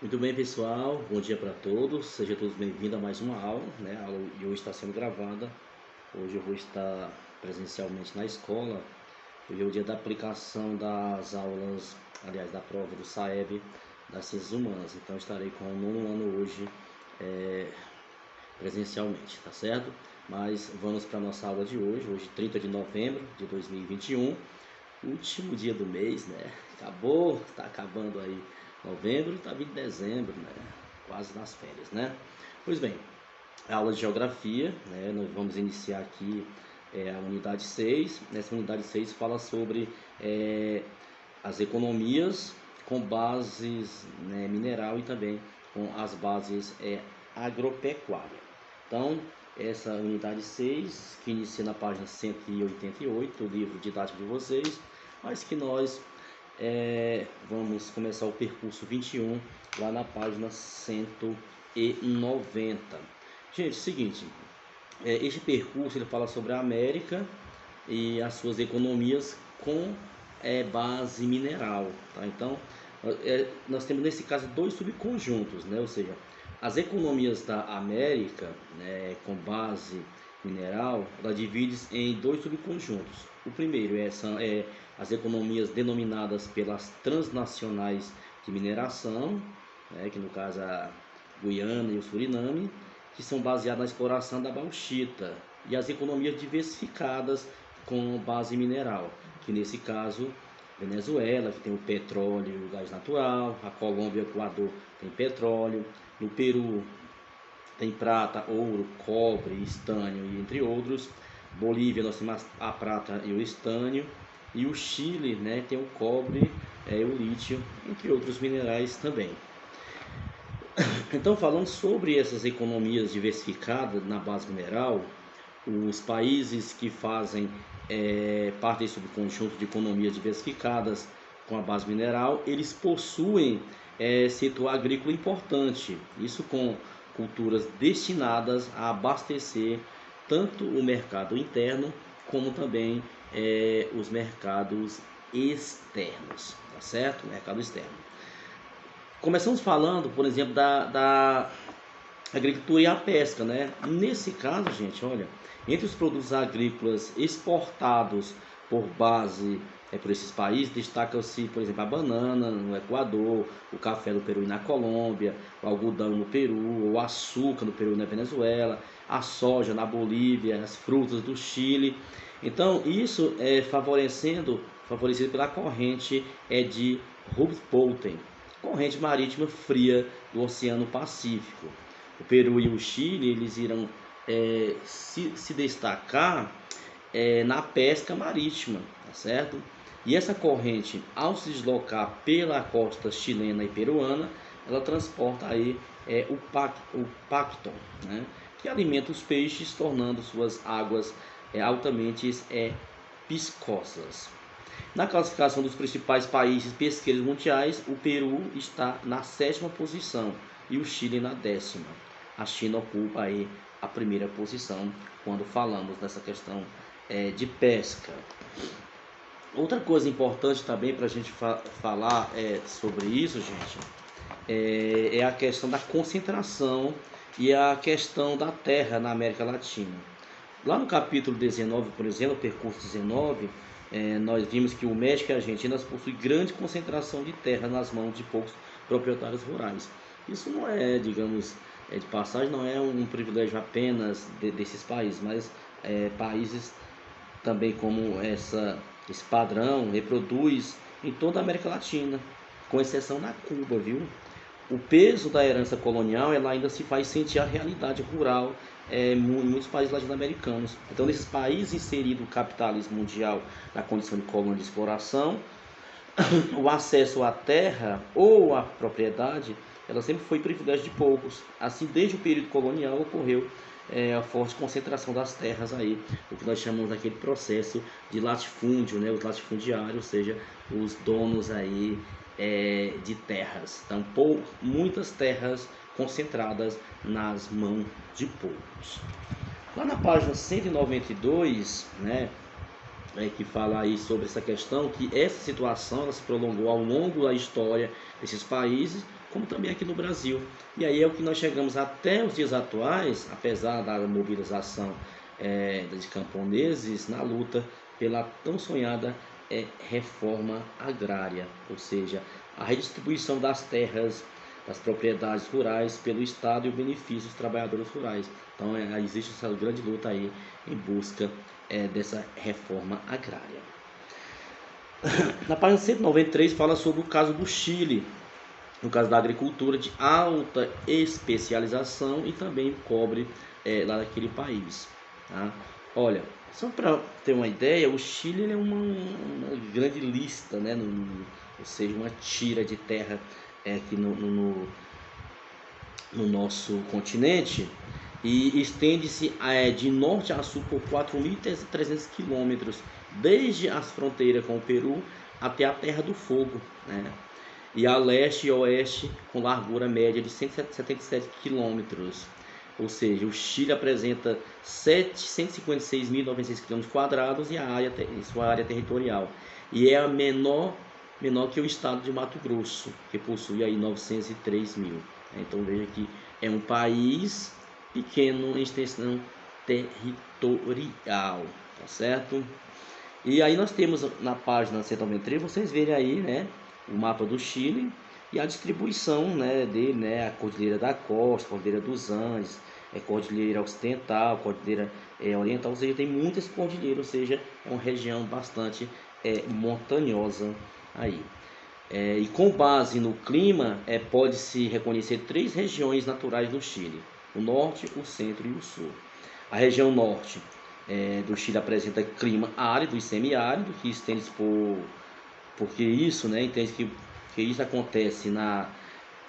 Muito bem, pessoal. Bom dia para todos. Sejam todos bem-vindos a mais uma aula, né? A aula de hoje está sendo gravada. Hoje eu vou estar presencialmente na escola. Hoje é o dia da aplicação das aulas, aliás, da prova do SAEB das Ciências Humanas. Então, eu estarei com o nono ano hoje presencialmente, tá certo? Mas vamos para a nossa aula de hoje. Hoje, 30 de novembro de 2021. Último dia do mês, né? Acabou, está acabando aí novembro e está vindo dezembro, né? Quase nas férias, né? Pois bem, a aula de geografia, né? Nós vamos iniciar aqui a unidade 6. Nessa unidade 6 fala sobre as economias com bases, né, mineral e também com as bases agropecuária. Então, essa unidade 6 que inicia na página 188 do livro didático de vocês, mas que nós vamos começar o percurso 21 lá na página 190. Gente, é o seguinte, este percurso ele fala sobre a América e as suas economias com base mineral, tá? Então, nós temos nesse caso dois subconjuntos, né? Ou seja, as economias da América, né, com base mineral, ela divide-se em dois subconjuntos. O primeiro são as economias denominadas pelas transnacionais de mineração, né, que no caso é a Guiana e o Suriname, que são baseadas na exploração da bauxita, e as economias diversificadas com base mineral, que nesse caso Venezuela, que tem o petróleo e o gás natural, a Colômbia e o Equador tem petróleo, no Peru tem prata, ouro, cobre, estânio e entre outros. Bolívia nós temos a prata e o estânio, e o Chile, né, tem o cobre, o lítio, entre outros minerais também. Então, falando sobre essas economias diversificadas na base mineral, os países que fazem parte desse subconjunto de economias diversificadas com a base mineral, eles possuem setor agrícola importante, isso com culturas destinadas a abastecer tanto o mercado interno como também os mercados externos, tá certo? Mercado externo. Começamos falando, por exemplo, da agricultura e a pesca, né? Nesse caso, gente, olha, entre os produtos agrícolas exportados por base por esses países, destacam-se, por exemplo, a banana no Equador, o café no Peru e na Colômbia, o algodão no Peru, o açúcar no Peru e na Venezuela, a soja na Bolívia, as frutas do Chile. Então, isso é favorecido pela corrente de Humboldt, corrente marítima fria do Oceano Pacífico. O Peru e o Chile eles irão se destacar na pesca marítima, tá certo? E essa corrente, ao se deslocar pela costa chilena e peruana, ela transporta aí o plancton, né, que alimenta os peixes, tornando suas águas altamente viscosas. Na classificação dos principais países pesqueiros mundiais, o Peru está na 7ª posição e o Chile na 10ª. A China ocupa aí a primeira posição quando falamos dessa questão de pesca. Outra coisa importante também para a gente falar sobre isso, gente, é a questão da concentração e a questão da terra na América Latina. Lá no capítulo 19, por exemplo, percurso 19, nós vimos que o México e a Argentina possuem grande concentração de terra nas mãos de poucos proprietários rurais. Isso não é, digamos, de passagem, não é um privilégio apenas desses países, mas países também como esse padrão reproduz em toda a América Latina, com exceção da Cuba, viu? O peso da herança colonial ela ainda se faz sentir a realidade rural em muitos países latino-americanos. Então, nesses países inseridos no capitalismo mundial na condição de colônia de exploração, o acesso à terra ou à propriedade ela sempre foi privilégio de poucos. Assim, desde o período colonial ocorreu a forte concentração das terras aí, o que nós chamamos daquele processo de latifúndio, né? Os latifundiários, ou seja, os donos aí de terras. Então, muitas terras concentradas nas mãos de poucos. Lá na página 192, né, que fala aí sobre essa questão, que essa situação ela se prolongou ao longo da história desses países, como também aqui no Brasil. E aí é o que nós chegamos até os dias atuais, apesar da mobilização de camponeses na luta pela tão sonhada reforma agrária, ou seja, a redistribuição das terras, das propriedades rurais pelo Estado e o benefício dos trabalhadores rurais. Então existe essa grande luta aí em busca dessa reforma agrária. Na página 193 fala sobre o caso do Chile, no caso da agricultura de alta especialização e também cobre lá naquele país. Tá? Olha, só para ter uma ideia, o Chile é uma grande lista, né? Ou seja, uma tira de terra aqui no nosso continente, e estende-se de norte a sul por 4.300 quilômetros, desde as fronteiras com o Peru até a Terra do Fogo, né? E a leste e oeste com largura média de 177 quilômetros. Ou seja, o Chile apresenta 756.900 km² e sua área territorial. E é a menor que o estado de Mato Grosso, que possui aí 903 mil. Então veja que é um país pequeno em extensão territorial, tá certo? E aí nós temos na página 193, vocês verem aí, né, o mapa do Chile e a distribuição, né, dele, né, a Cordilheira da Costa, Cordilheira dos Andes, Cordilheira Ocidental, Cordilheira Oriental, ou seja, tem muitas cordilheiras, ou seja, é uma região bastante montanhosa aí. E com base no clima, pode-se reconhecer 3 regiões naturais do Chile: o norte, o centro e o sul. A região norte do Chile apresenta clima árido e semiárido, que estende-se porque isso, né, entende que isso acontece na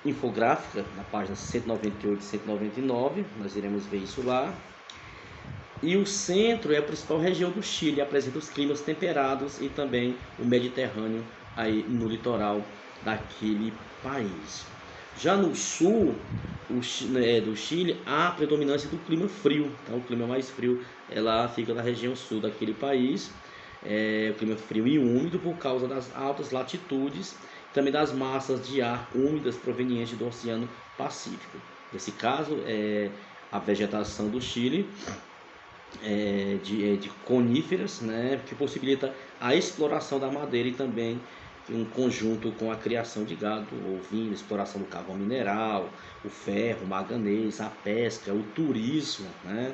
infográfica, na página 198 e 199, nós iremos ver isso lá. E o centro é a principal região do Chile, apresenta os climas temperados e também o Mediterrâneo aí no litoral daquele país. Já no sul do Chile, há a predominância do clima frio. Então, o clima mais frio lá fica na região sul daquele país. O clima frio e úmido por causa das altas latitudes, também das massas de ar úmidas provenientes do Oceano Pacífico. Nesse caso, a vegetação do Chile de coníferas, né, que possibilita a exploração da madeira e também em conjunto com a criação de gado ovino, exploração do carvão mineral, o ferro, o manganês, a pesca, o turismo, né,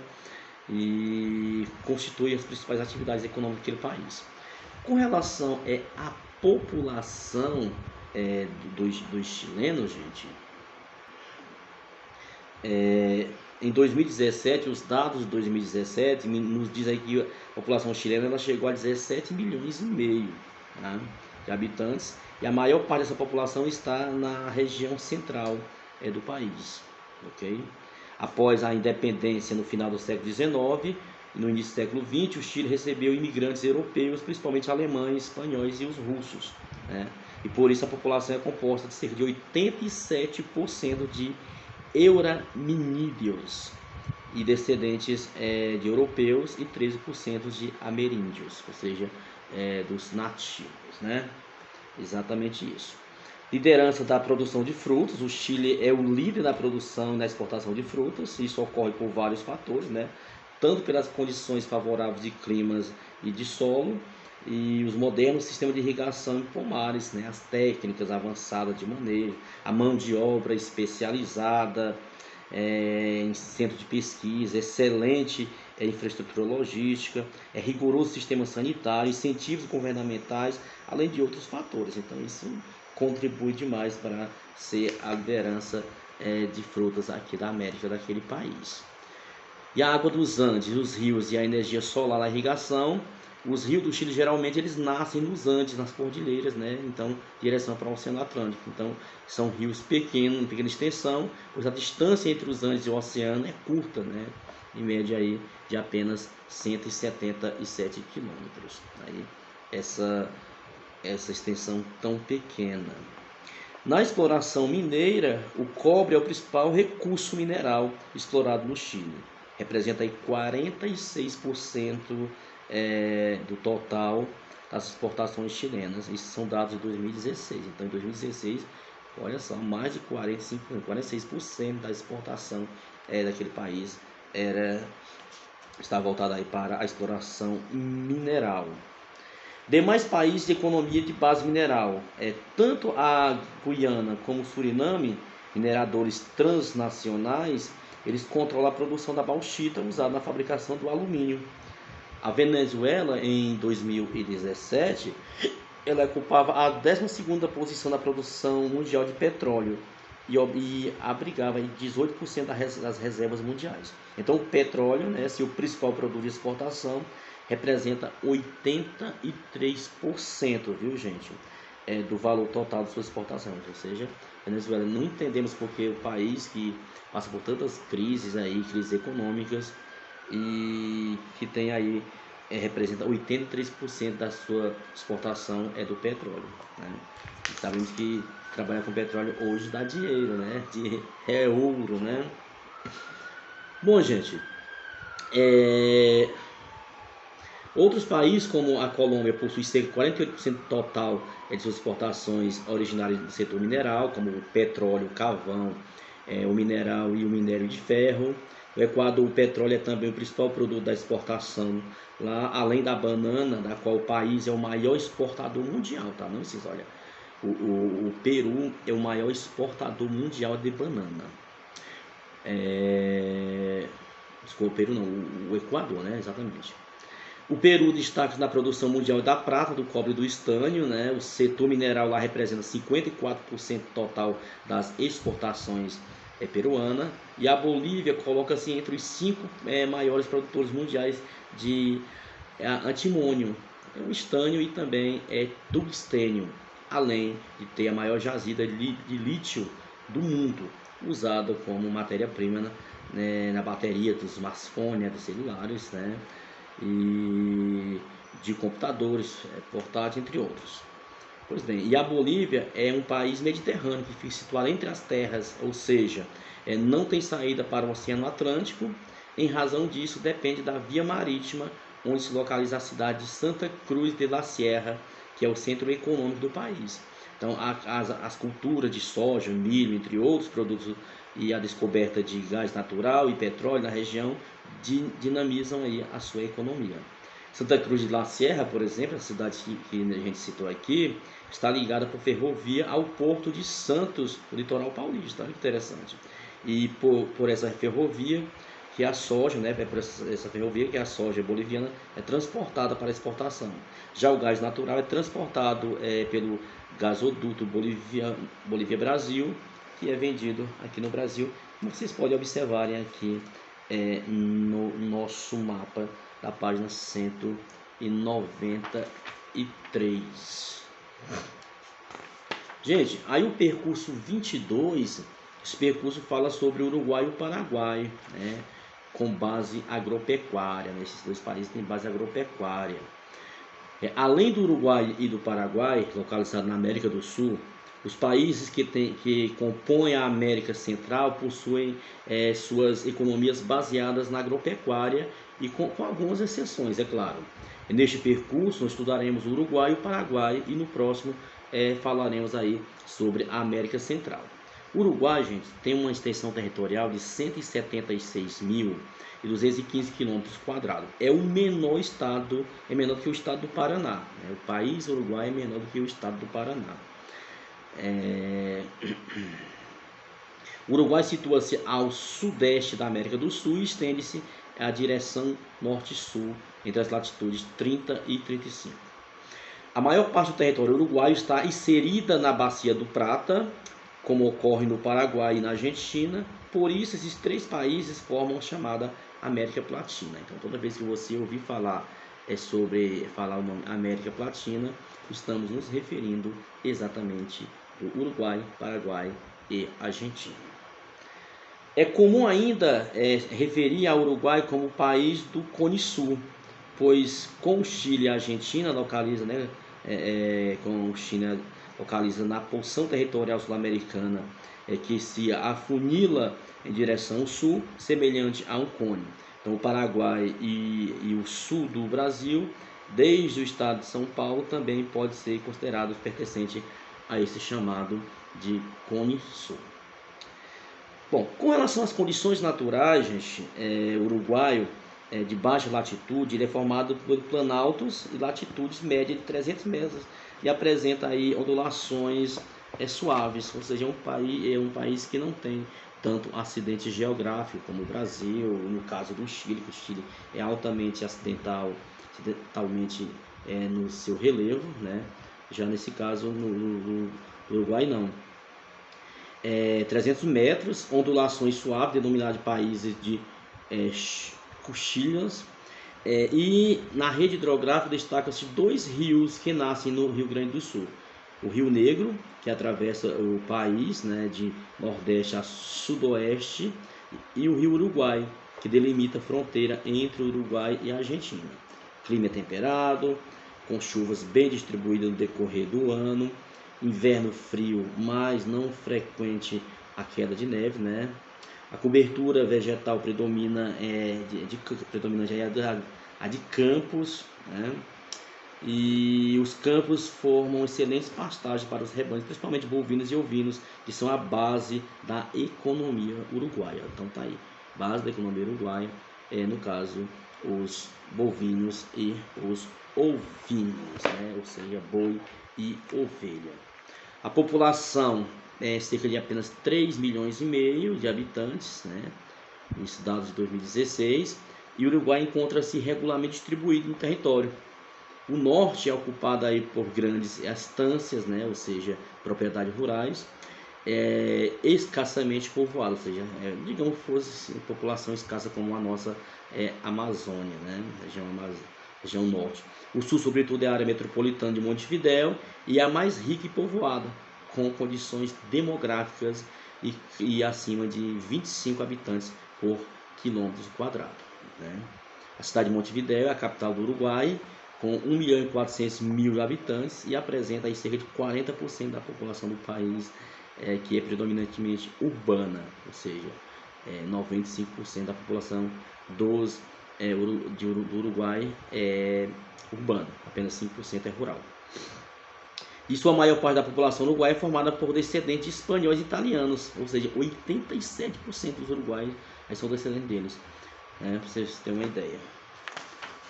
e constitui as principais atividades econômicas daquele país. Com relação à população dos chilenos, gente, em 2017, os dados de 2017 nos dizem que a população chilena ela chegou a 17 milhões e meio, né, de habitantes, e a maior parte dessa população está na região central do país, ok? Após a independência no final do século XIX e no início do século XX, o Chile recebeu imigrantes europeus, principalmente alemães, espanhóis e os russos, né? E por isso a população é composta de cerca de 87% de euraminídeos e descendentes de europeus e 13% de ameríndios, ou seja, dos nativos, né? Exatamente isso. Liderança da produção de frutas. O Chile é o líder na produção e na exportação de frutas. Isso ocorre por vários fatores, né? Tanto pelas condições favoráveis de climas e de solo, e os modernos sistemas de irrigação em pomares, né? As técnicas avançadas de manejo, a mão de obra especializada em centro de pesquisa, excelente infraestrutura logística, rigoroso sistema sanitário, incentivos governamentais, além de outros fatores. Então isso contribui demais para ser a liderança de frutas aqui da América, daquele país. E a água dos Andes, os rios e a energia solar na irrigação. Os rios do Chile geralmente eles nascem nos Andes, nas cordilheiras, né? Então, direção para o Oceano Atlântico. Então, são rios pequenos, em pequena extensão, pois a distância entre os Andes e o oceano é curta, né? Em média aí de apenas 177 quilômetros. Aí, essa extensão tão pequena. Na exploração mineira, o cobre é o principal recurso mineral explorado no Chile. Representa aí 46% do total das exportações chilenas. Esses são dados de 2016. Então, em 2016, Olha só, mais de 45%, 46% da exportação daquele país está voltada aí para a exploração mineral. Demais países de economia de base mineral, tanto a Guiana como o Suriname, mineradores transnacionais, eles controlam a produção da bauxita usada na fabricação do alumínio. A Venezuela, em 2017, ela ocupava a 12ª posição na produção mundial de petróleo e abrigava 18% das reservas mundiais. Então, o petróleo, né, se o principal produto de exportação, representa 83%, viu, gente, do valor total de suas exportações. Ou seja, Venezuela, não entendemos porque o país que passa por tantas crises aí, crises econômicas, e que tem aí representa 83% da sua exportação do petróleo, né? E sabemos que trabalhar com petróleo hoje dá dinheiro, né? É ouro, né? Bom, gente, outros países como a Colômbia possui cerca de 48% total de suas exportações originárias do setor mineral, como o petróleo, o carvão, o mineral e o minério de ferro. O Equador, o petróleo é também o principal produto da exportação lá, além da banana, da qual o país é o maior exportador mundial, tá? Não esses, olha, o Peru é o maior exportador mundial de banana. Desculpa, o Peru não, o Equador, né? Exatamente. O Peru destaca na produção mundial da prata, do cobre e do estânio, né? O setor mineral lá representa 54% total das exportações peruana, e a Bolívia coloca-se entre os 5 maiores produtores mundiais de antimônio, o estânio e também tungstênio, além de ter a maior jazida de lítio do mundo, usado como matéria-prima, né, na bateria dos smartphones, dos celulares, né, e de computadores portáteis, entre outros. Pois bem, e a Bolívia é um país mediterrâneo que fica situado entre as terras, ou seja, não tem saída para o Oceano Atlântico. Em razão disso, depende da via marítima, onde se localiza a cidade de Santa Cruz de la Sierra, que é o centro econômico do país. Então, as culturas de soja, milho, entre outros produtos, e a descoberta de gás natural e petróleo na região dinamizam aí a sua economia. Santa Cruz de la Sierra, por exemplo, a cidade que a gente citou aqui, está ligada por ferrovia ao Porto de Santos, no litoral paulista. Olha que interessante. E por essa ferrovia que a soja, né, por essa ferrovia que a soja boliviana é transportada para exportação. Já o gás natural é transportado pelo gasoduto Bolívia-Brasil, que é vendido aqui no Brasil, como vocês podem observarem aqui no nosso mapa da página 193. Gente, aí o percurso 22, esse percurso fala sobre o Uruguai e o Paraguai, né, com base agropecuária, né? Esses dois países têm base agropecuária. Além do Uruguai e do Paraguai, localizados na América do Sul, os países que compõem a América Central possuem suas economias baseadas na agropecuária e com algumas exceções, é claro. Neste percurso, nós estudaremos o Uruguai e o Paraguai e no próximo falaremos aí sobre a América Central. O Uruguai, gente, tem uma extensão territorial de 176.215 km². É o menor estado, é menor do que o estado do Paraná, né? O país Uruguai é menor do que o estado do Paraná. O Uruguai situa-se ao sudeste da América do Sul e estende-se à direção norte-sul, entre as latitudes 30 e 35. A maior parte do território uruguaio está inserida na Bacia do Prata, como ocorre no Paraguai e na Argentina. Por isso, esses três países formam a chamada América Latina. Então, toda vez que você ouvir falar o nome América Latina, estamos nos referindo exatamente ao Uruguai, Paraguai e Argentina. É comum ainda referir ao Uruguai como país do Cone Sul, pois com o Chile e a Argentina localiza, né, com o Chile localiza na porção territorial sul-americana que se afunila em direção ao sul, semelhante a um cone. Então, o Paraguai e o sul do Brasil, desde o estado de São Paulo, também pode ser considerado pertencente a esse chamado de Cone Sul. Bom, com relação às condições naturais, gente, o uruguaio de baixa latitude, ele é formado por planaltos e latitudes médias de 300 metros e apresenta aí ondulações suaves, ou seja, é um país que não tem tanto acidente geográfico como o Brasil, no caso do Chile, que o Chile é altamente acidentalmente no seu relevo, né? Já nesse caso no Uruguai não. 300 metros, ondulações suaves, denominadas de países de cuchillas, e na rede hidrográfica destacam-se dois rios que nascem no Rio Grande do Sul. O Rio Negro, que atravessa o país, né, de nordeste a sudoeste, e o Rio Uruguai, que delimita a fronteira entre o Uruguai e a Argentina. Clima temperado, com chuvas bem distribuídas no decorrer do ano, inverno frio, mas não frequente a queda de neve, né? A cobertura vegetal predomina a de campos, né? E os campos formam excelentes pastagens para os rebanhos, principalmente bovinos e ovinos, que são a base da economia uruguaia. Então tá aí, base da economia uruguaia, no caso, os bovinos e os ovinos, né? Ou seja, boi e ovelha. A população é cerca de apenas 3,5 milhões de habitantes, né? Isso dados de 2016, e o Uruguai encontra-se regularmente distribuído no território. O norte é ocupado aí por grandes estâncias, né? Ou seja, propriedades rurais, escassamente povoado, ou seja, digamos que fosse população escassa como a nossa Amazônia, né? Região norte. O sul, sobretudo, é a área metropolitana de Montevidéu e a mais rica e povoada, com condições demográficas e acima de 25 habitantes por quilômetro quadrado, né? A cidade de Montevidéu é a capital do Uruguai, com 1.400.000 habitantes e apresenta aí cerca de 40% da população do país, que é predominantemente urbana, ou seja, 95% da população do Uruguai é urbana, apenas 5% é rural. E sua maior parte da população uruguaia é formada por descendentes de espanhóis e italianos, ou seja, 87% dos uruguaios são descendentes deles, para vocês terem uma ideia.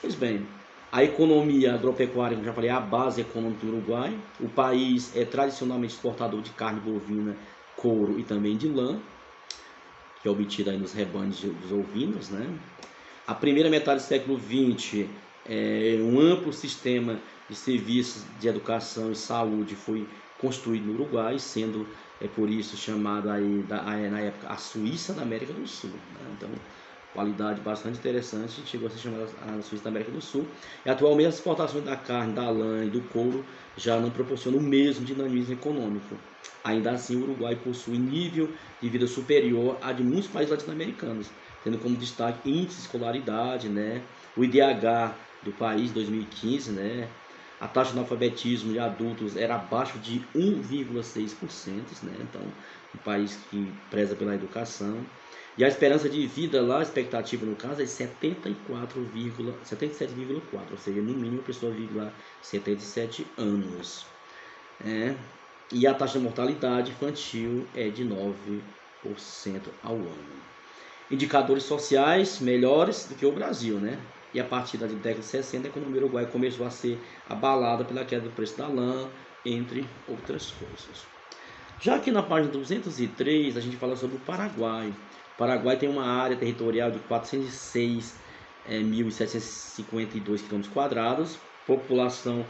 Pois bem, a economia agropecuária, como já falei, é a base econômica do Uruguai. O país é tradicionalmente exportador de carne bovina, couro e também de lã, que é obtida aí nos rebanhos dos ovinos, né? A primeira metade do século XX, um amplo sistema de serviços de educação e saúde foi construído no Uruguai, sendo por isso chamada aí na época a Suíça da América do Sul, né? Então, qualidade bastante interessante, chegou a ser chamada a Suíça da América do Sul. E atualmente as exportações da carne, da lã e do couro já não proporcionam o mesmo dinamismo econômico. Ainda assim, o Uruguai possui nível de vida superior a de muitos países latino-americanos, tendo como destaque índice de escolaridade, né? O IDH do país 2015, né? A taxa de analfabetismo de adultos era abaixo de 1,6%, né? Então, um país que preza pela educação. E a esperança de vida lá, a expectativa no caso, é 77,4, ou seja, no mínimo a pessoa vive lá 77 anos. E a taxa de mortalidade infantil é de 9% ao ano. Indicadores sociais melhores do que o Brasil, né? E a partir da década de 60, a economia uruguaia começou a ser abalada pela queda do preço da lã, entre outras coisas. Já aqui na página 203, a gente fala sobre o Paraguai. O Paraguai tem uma área territorial de 406.752 km², população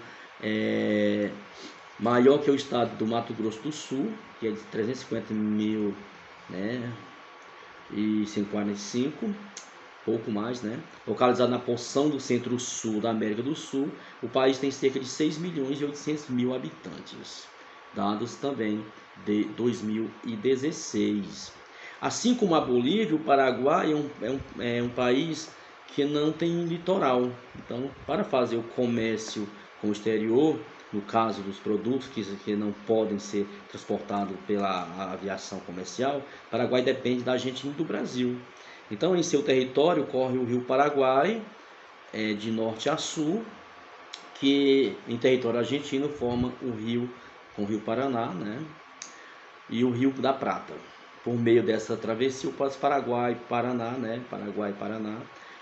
maior que o estado do Mato Grosso do Sul, que é de 350.000, né, e 145, pouco mais, né? Localizado na porção do centro-sul da América do Sul, o país tem cerca de 6.800.000 habitantes, dados também de 2016. Assim como a Bolívia, o Paraguai é um país que não tem litoral. Então, para fazer o comércio com o exterior, no caso dos produtos que não podem ser transportados pela aviação comercial, o Paraguai depende da Argentina e do Brasil. Então, em seu território corre o rio Paraguai, de norte a sul, que em território argentino forma o rio com o Rio Paraná, né, e o Rio da Prata. Por meio dessa travessia, o Paraguai, Paraná, né, Paraguai, Paraná,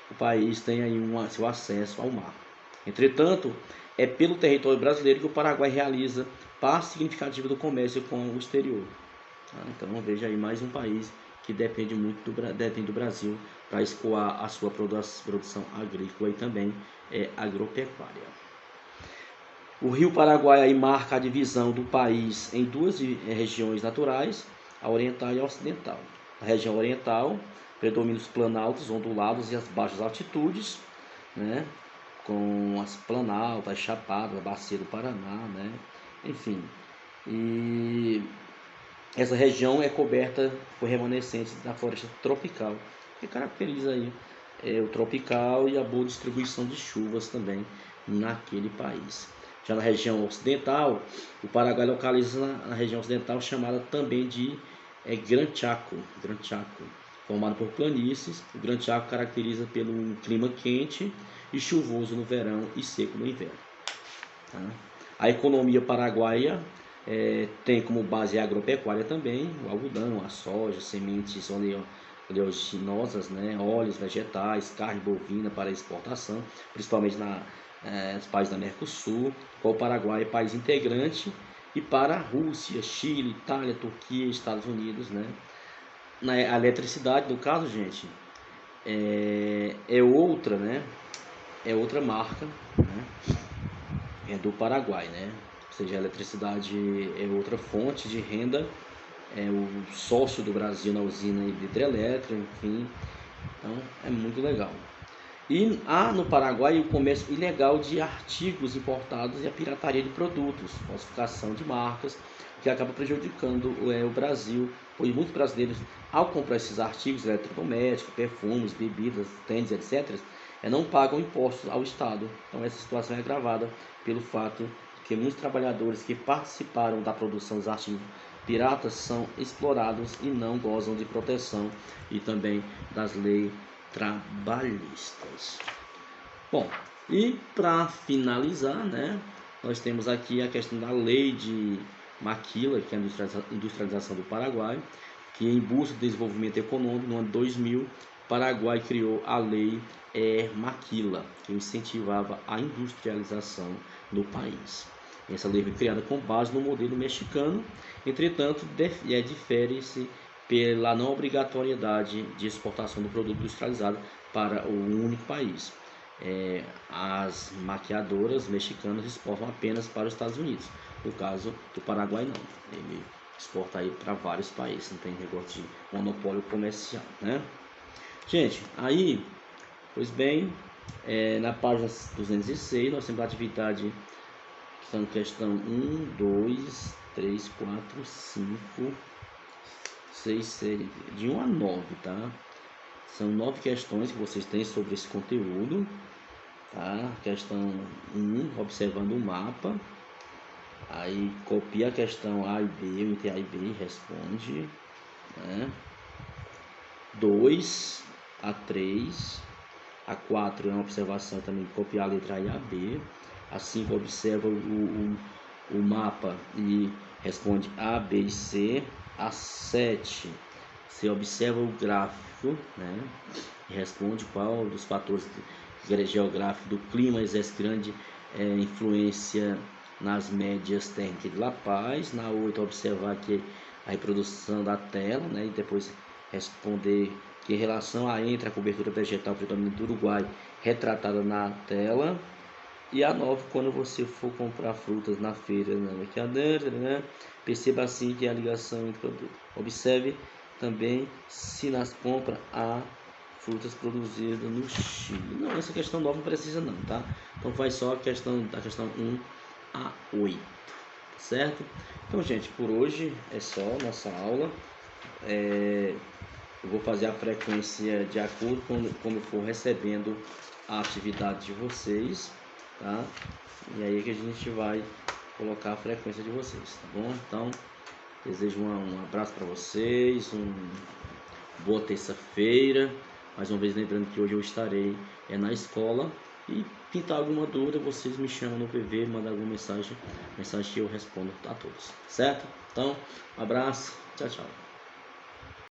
o país tem aí seu acesso ao mar. Entretanto, é pelo território brasileiro que o Paraguai realiza parte significativa do comércio com o exterior. Tá? Então veja aí mais um país que depende muito do Brasil para escoar a sua produção agrícola e também agropecuária. O Rio Paraguai aí marca a divisão do país em duas regiões naturais, a oriental e a ocidental. Na região oriental predominam os planaltos, ondulados e as baixas altitudes, né, com as planaltas, as chapadas, a bacia do Paraná, né, enfim. E essa região é coberta por remanescentes da floresta tropical, que caracteriza aí o tropical e a boa distribuição de chuvas também naquele país. Já na região ocidental, o Paraguai localiza na região ocidental chamada também de Gran Chaco, formado por planícies. O Gran Chaco caracteriza pelo clima quente e chuvoso no verão e seco no inverno. Tá? A economia paraguaia tem como base a agropecuária também, o algodão, a soja, sementes oleaginosas, né, óleos vegetais, carne bovina para exportação, principalmente nos países da Mercosul, com o Paraguai país integrante, e para a Rússia, Chile, Itália, Turquia, Estados Unidos, né. A eletricidade, no caso, gente, é outra, né, é outra marca, né, é do Paraguai, né, ou seja, a eletricidade é outra fonte de renda, é o sócio do Brasil na usina hidrelétrica, enfim, então é muito legal. E há no Paraguai o comércio ilegal de artigos importados e a pirataria de produtos, falsificação de marcas, que acaba prejudicando o Brasil, pois muitos brasileiros, ao comprar esses artigos eletrodomésticos, perfumes, bebidas, tênis, etc., não pagam impostos ao Estado. Então essa situação é agravada pelo fato de que muitos trabalhadores que participaram da produção dos artigos piratas são explorados e não gozam de proteção e também das leis trabalhistas. Bom, e para finalizar, né, nós temos aqui a questão da lei de Maquila, que é a industrialização do Paraguai, que em busca do desenvolvimento econômico, no ano 2000, o Paraguai criou a lei Maquila, que incentivava a industrialização no país. Essa lei foi criada com base no modelo mexicano, entretanto, difere-se pela não obrigatoriedade de exportação do produto industrializado para o único país. As maquiadoras mexicanas exportam apenas para os Estados Unidos. No caso do Paraguai, não. Ele exporta aí para vários países, não tem negócio de monopólio comercial, né? Gente, aí, pois bem, na página 206 nós temos a atividade, são questão 1, 2, 3, 4, 5, 6, 7, de 1 a 9, tá? São 9 questões que vocês têm sobre esse conteúdo, tá? Questão 1, observando o mapa. Aí copia a questão A e B, o item A e B e responde, né? 2 a 3, a 4 é uma observação também, copiar a letra A e a B. A 5 observa o mapa e responde A, B e C. A 7 você observa o gráfico, né, e responde qual dos fatores geográficos do clima exerce grande influência nas médias térmicas de La Paz. Na 8, observar aqui a reprodução da tela, né, e depois responder que em relação entre a cobertura vegetal predominante do Uruguai retratada na tela. E a 9, quando você for comprar frutas na feira, né, perceba assim que a ligação entre produtos. Observe também se nas compras há frutas produzidas no Chile. Não, essa questão 9 não precisa não, tá? Então faz só a questão da questão 1 a 8, certo? Então, gente, por hoje é só nossa aula. Eu vou fazer a frequência de acordo com como eu for recebendo a atividade de vocês, tá? E aí que a gente vai colocar a frequência de vocês, tá bom? Então, desejo um abraço para vocês, boa terça-feira. Mais uma vez lembrando que hoje eu estarei na escola, E pintar alguma dúvida, vocês me chamam no PV, mandam alguma mensagem que eu respondo a todos, certo? Então, um abraço, tchau, tchau.